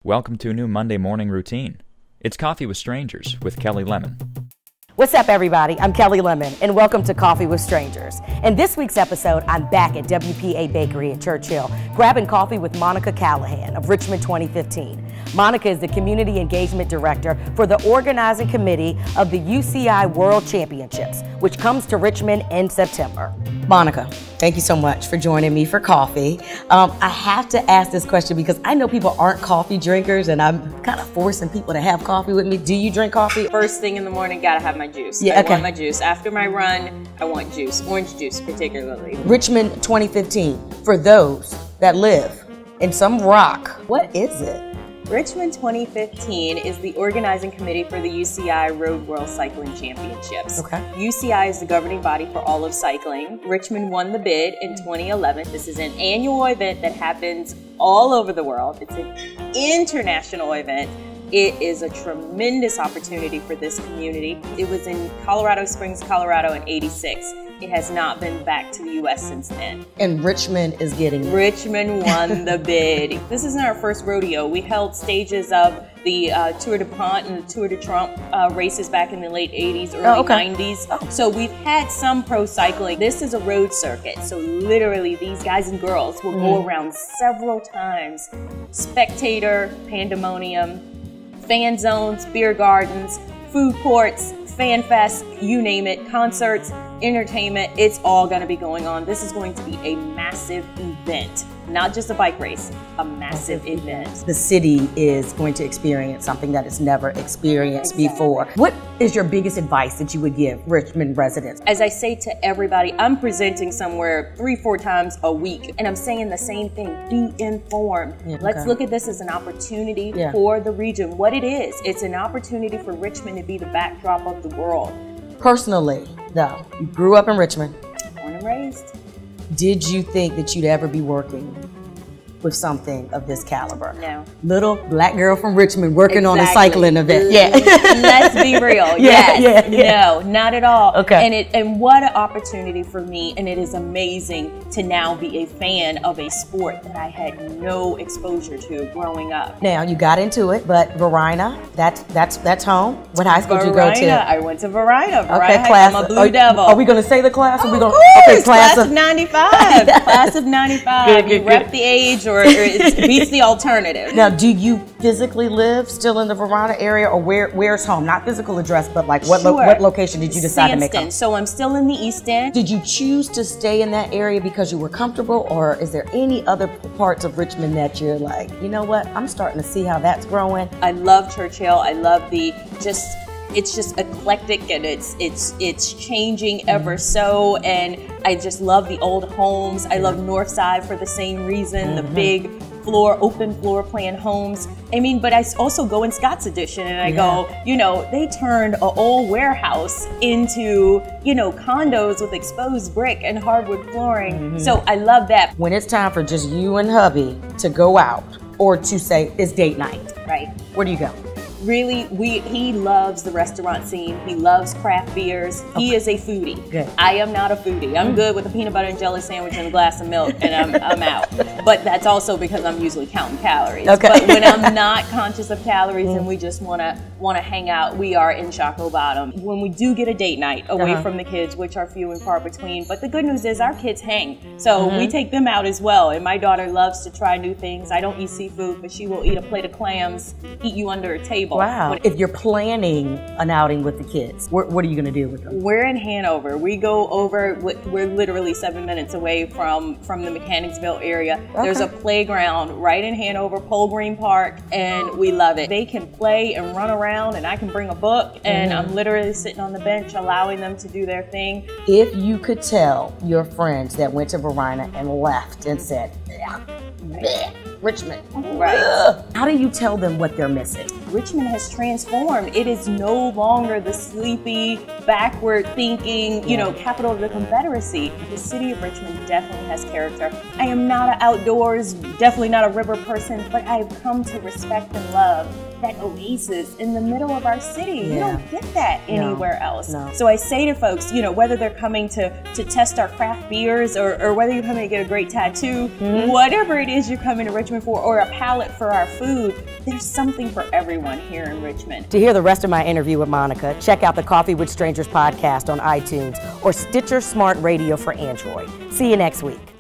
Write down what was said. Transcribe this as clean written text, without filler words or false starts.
Welcome to a new Monday morning routine. It's Coffee with Strangers with Kelli Lemon. What's up, everybody? I'm Kelli Lemon, and welcome to Coffee with Strangers. In this week's episode, I'm back at WPA Bakery in Churchill, grabbing coffee with Monica Callahan of Richmond 2015. Monica is the Community Engagement Director for the organizing committee of the UCI World Championships, which comes to Richmond in September. Monica, thank you so much for joining me for coffee. I have to ask this question because I know people aren't coffee drinkers, and I'm kind of forcing people to have coffee with me. Do you drink coffee? First thing in the morning, gotta have my juice. Yeah, okay. I want my juice. After my run, I want juice, orange juice particularly. Richmond 2015, for those that live in some rock, what is it? Richmond 2015 is the organizing committee for the UCI Road World Cycling Championships. Okay. UCI is the governing body for all of cycling. Richmond won the bid in 2011. This is an annual event that happens all over the world. It's an international event. It is a tremendous opportunity for this community. It was in Colorado Springs, Colorado in '86. It has not been back to the U.S. since then. And Richmond is getting it. Richmond won the bid. This isn't our first rodeo. We held stages of the Tour de Pont and the Tour de Trump races back in the late 80s, early 90s. So we've had some pro cycling. This is a road circuit. So literally these guys and girls will go around several times. Spectator, pandemonium, fan zones, beer gardens, food courts, fan fest, you name it, concerts, entertainment, it's all going to be going on. This is going to be a massive event, not just a bike race, a massive event. The city is going to experience something that it's never experienced before. What is your biggest advice that you would give Richmond residents? As I say to everybody, I'm presenting somewhere 3-4 times a week, and I'm saying the same thing, be informed. Let's look at this as an opportunity for the region. What it is, it's an opportunity for Richmond to be the backdrop of the world. Personally, though, you grew up in Richmond. Born and raised. Did you think that you'd ever be working with something of this caliber? No. Little black girl from Richmond working on a cycling event. Let's be real. No, not at all. Okay. And what an opportunity for me, and it is amazing to now be a fan of a sport that I had no exposure to growing up. Now you got into it, but Verina, that's home. What high school did you go to? I went to Verina. Okay, class. I'm a Blue Devil. Are we going to say the class? Of course, class of 95. Class of 95. You rep the age, or it beats the alternative. Now, do you physically live still in the Verina area, or where's home? Not physical address, but like what location did you decide to make home? So I'm still in the East End. Did you choose to stay in that area because you were comfortable, or is there any other parts of Richmond that you're like, you know what, I'm starting to see how that's growing? I love Churchill. I love it's just eclectic, and it's changing ever so, and I just love the old homes. I love North Side for the same reason, the big open floor plan homes. I mean, but I also go in Scott's Addition, and I go, you know, they turned an old warehouse into, you know, condos with exposed brick and hardwood flooring. So I love that. When it's time for just you and hubby to go out, or to say it's date night, right? Where do you go? Really, he loves the restaurant scene. He loves craft beers. He is a foodie. Good. I am not a foodie. I'm good with a peanut butter and jelly sandwich and a glass of milk, and I'm out. But that's also because I'm usually counting calories. Okay. But when I'm not conscious of calories and we just wanna hang out, we are in Choco Bottom. When we do get a date night away from the kids, which are few and far between, but the good news is our kids hang. So we take them out as well. And my daughter loves to try new things. I don't eat seafood, but she will eat a plate of clams, eat you under a table. Wow. If you're planning an outing with the kids, what are you going to do with them? We're in Hanover. We go over, we're literally 7 minutes away from the Mechanicsville area. There's a playground right in Hanover, Pole Green Park, and we love it. They can play and run around, and I can bring a book, and I'm literally sitting on the bench allowing them to do their thing. If you could tell your friends that went to Verina and left and said, Richmond, right? How do you tell them what they're missing? Richmond has transformed. It is no longer the sleepy, backward thinking, capital of the Confederacy. The city of Richmond definitely has character. I am not an outdoors, definitely not a river person, but I've come to respect and love that oasis in the middle of our city. You don't get that anywhere else. No. So I say to folks, whether they're coming to test our craft beers or whether you're coming to get a great tattoo, whatever it is you're coming to Richmond for, or a palette for our food, there's something for everyone here in Richmond. To hear the rest of my interview with Monica, check out the Coffee with Strangers podcast on iTunes or Stitcher Smart Radio for Android. See you next week.